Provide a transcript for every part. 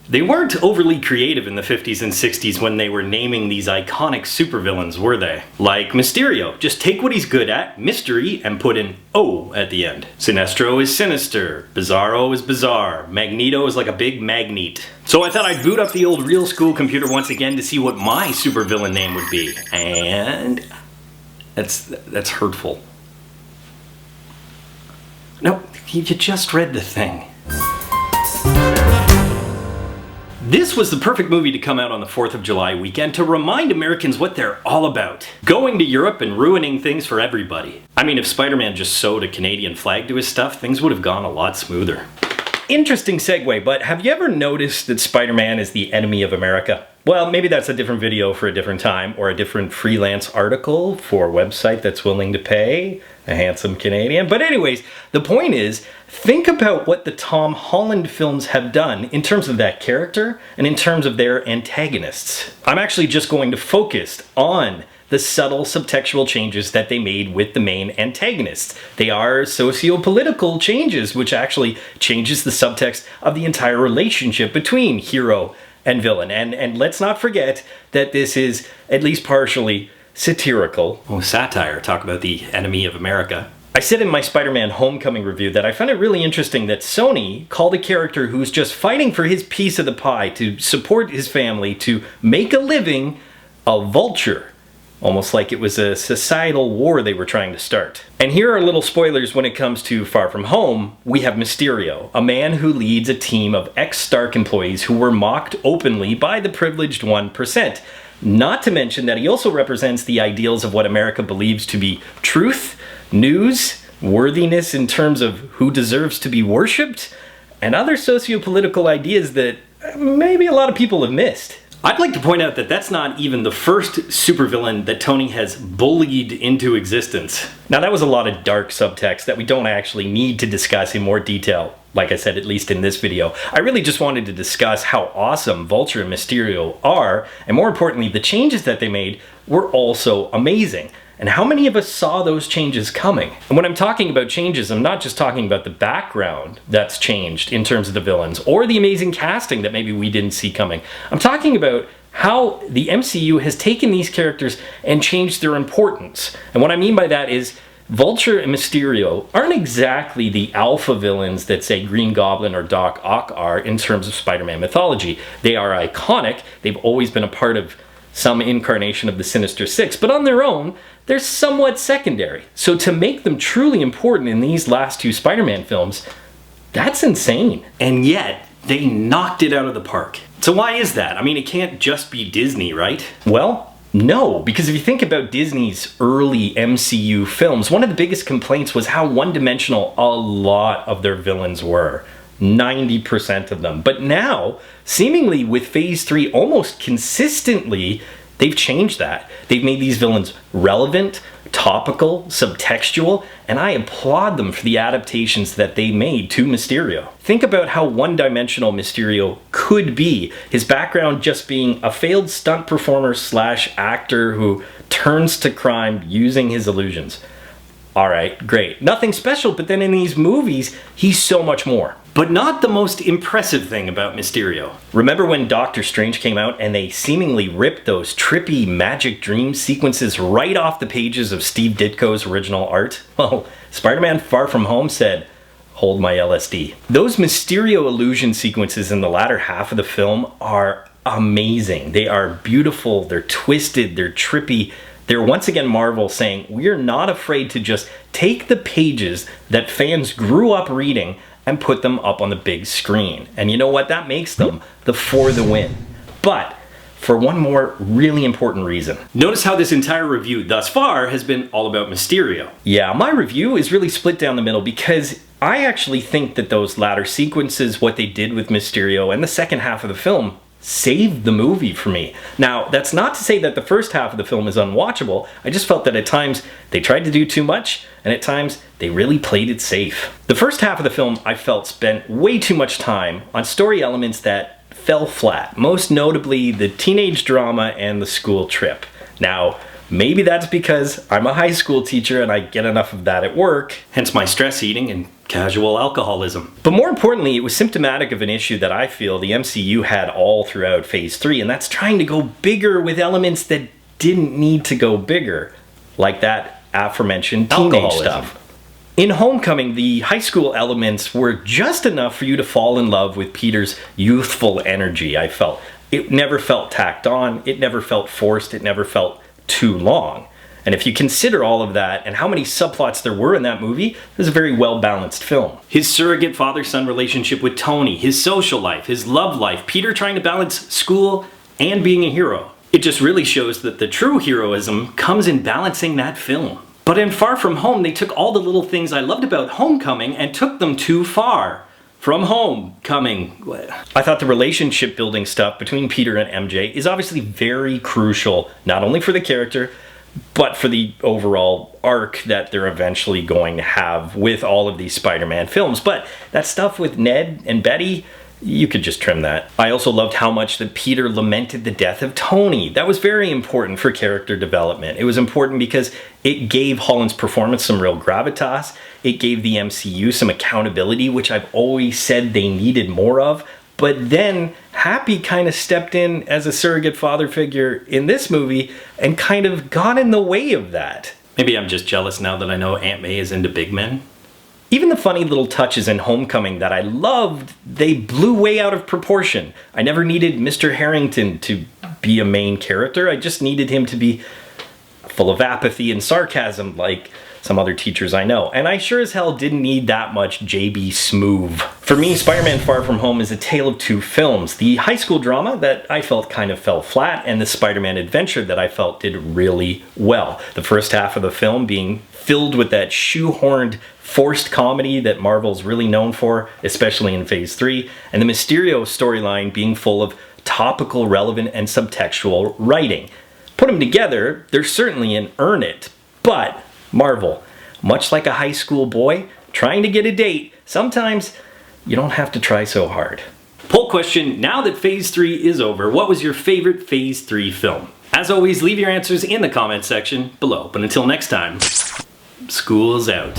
They weren't overly creative in the 50s and 60s when they were naming these iconic supervillains, were they? Like Mysterio, just take what he's good at, mystery, and put an O at the end. Sinestro is sinister, Bizarro is bizarre, Magneto is like a big magnet. So I thought I'd boot up the old real school computer once again to see what my supervillain name would be. And that's hurtful. No, you just read the thing. This was the perfect movie to come out on the 4th of July weekend to remind Americans what they're all about. Going to Europe and ruining things for everybody. I mean, if Spider-Man just sewed a Canadian flag to his stuff, things would have gone a lot smoother. Interesting segue, but have you ever noticed that Spider-Man is the enemy of America? Well, maybe that's a different video for a different time, or a different freelance article for a website that's willing to pay a handsome Canadian. But anyways, the point is, think about what the Tom Holland films have done in terms of that character and in terms of their antagonists. I'm actually just going to focus on the subtle subtextual changes that they made with the main antagonists. They are socio-political changes, which actually changes the subtext of the entire relationship between hero and villain. And let's not forget that this is at least partially satirical. Oh, satire, talk about the enemy of America. I said in my Spider-Man Homecoming review that I found it really interesting that Sony called a character who's just fighting for his piece of the pie, to support his family, to make a living, a vulture. Almost like it was a societal war they were trying to start. And here are little spoilers when it comes to Far From Home. We have Mysterio, a man who leads a team of ex-Stark employees who were mocked openly by the privileged 1%. Not to mention that he also represents the ideals of what America believes to be truth, news, worthiness in terms of who deserves to be worshipped, and other socio-political ideas that maybe a lot of people have missed. I'd like to point out that that's not even the first supervillain that Tony has bullied into existence. Now that was a lot of dark subtext that we don't actually need to discuss in more detail, like I said, at least in this video. I really just wanted to discuss how awesome Vulture and Mysterio are, and more importantly, the changes that they made were also amazing. And how many of us saw those changes coming? And when I'm talking about changes, I'm not just talking about the background that's changed in terms of the villains, or the amazing casting that maybe we didn't see coming. I'm talking about how the MCU has taken these characters and changed their importance. And what I mean by that is, Vulture and Mysterio aren't exactly the alpha villains that, say, Green Goblin or Doc Ock are in terms of Spider-Man mythology. They are iconic, they've always been a part of some incarnation of the Sinister Six, but on their own, they're somewhat secondary. So to make them truly important in these last two Spider-Man films, that's insane. And yet, they knocked it out of the park. So why is that? I mean, it can't just be Disney, right? Well, no, because if you think about Disney's early MCU films, one of the biggest complaints was how one-dimensional a lot of their villains were. 90% of them. But now, seemingly with Phase 3 almost consistently, they've changed that. They've made these villains relevant, topical, subtextual, and I applaud them for the adaptations that they made to Mysterio. Think about how one-dimensional Mysterio could be. His background just being a failed stunt performer slash actor who turns to crime using his illusions. Alright, great. Nothing special, but then in these movies, he's so much more. But not the most impressive thing about Mysterio. Remember when Doctor Strange came out and they seemingly ripped those trippy magic dream sequences right off the pages of Steve Ditko's original art? Well, Spider-Man Far From Home said, hold my LSD. Those Mysterio illusion sequences in the latter half of the film are amazing. They are beautiful, they're twisted, they're trippy. They're once again Marvel saying, we're not afraid to just take the pages that fans grew up reading and put them up on the big screen. And you know what? That makes them the For the Win. But for one more really important reason. Notice how this entire review thus far has been all about Mysterio. Yeah, my review is really split down the middle because I actually think that those latter sequences, what they did with Mysterio and the second half of the film, saved the movie for me. Now, that's not to say that the first half of the film is unwatchable. I just felt that at times they tried to do too much, and at times they really played it safe. The first half of the film, I felt, spent way too much time on story elements that fell flat, most notably the teenage drama and the school trip. Now, maybe that's because I'm a high school teacher and I get enough of that at work, hence my stress eating and casual alcoholism. But more importantly, it was symptomatic of an issue that I feel the MCU had all throughout Phase 3, and that's trying to go bigger with elements that didn't need to go bigger, like that aforementioned teenage stuff. In Homecoming, the high school elements were just enough for you to fall in love with Peter's youthful energy, I felt. It never felt tacked on, it never felt forced, it never felt too long. And if you consider all of that and how many subplots there were in that movie, it was a very well-balanced film. His surrogate father-son relationship with Tony, his social life, his love life, Peter trying to balance school and being a hero. It just really shows that the true heroism comes in balancing that film. But in Far From Home, they took all the little things I loved about Homecoming and took them too far. From Homecoming. I thought the relationship building stuff between Peter and MJ is obviously very crucial, not only for the character, but for the overall arc that they're eventually going to have with all of these Spider-Man films. But that stuff with Ned and Betty, you could just trim that. I also loved how much that Peter lamented the death of Tony. That was very important for character development. It was important because it gave Holland's performance some real gravitas. It gave the MCU some accountability, which I've always said they needed more of. But then Happy kind of stepped in as a surrogate father figure in this movie and kind of got in the way of that. Maybe I'm just jealous now that I know Aunt May is into big men. Even the funny little touches in Homecoming that I loved, they blew way out of proportion. I never needed Mr. Harrington to be a main character. I just needed him to be full of apathy and sarcasm like some other teachers I know. And I sure as hell didn't need that much JB Smoove. For me, Spider-Man Far From Home is a tale of two films. The high school drama that I felt kind of fell flat, and the Spider-Man adventure that I felt did really well. The first half of the film being filled with that shoehorned, forced comedy that Marvel's really known for, especially in Phase 3, and the Mysterio storyline being full of topical, relevant, and subtextual writing. Put them together, they're certainly an earn it, but Marvel, much like a high school boy trying to get a date, sometimes you don't have to try so hard. Poll question, now that Phase 3 is over, what was your favorite Phase 3 film? As always, leave your answers in the comment section below. But until next time, school's out.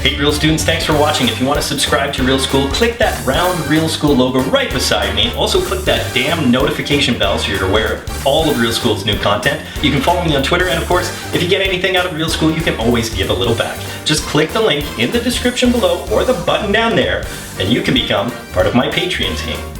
Hey Real students, thanks for watching. If you want to subscribe to Real School, click that round Real School logo right beside me. Also click that damn notification bell so you're aware of all of Real School's new content. You can follow me on Twitter, and of course, if you get anything out of Real School, you can always give a little back. Just click the link in the description below or the button down there, and you can become part of my Patreon team.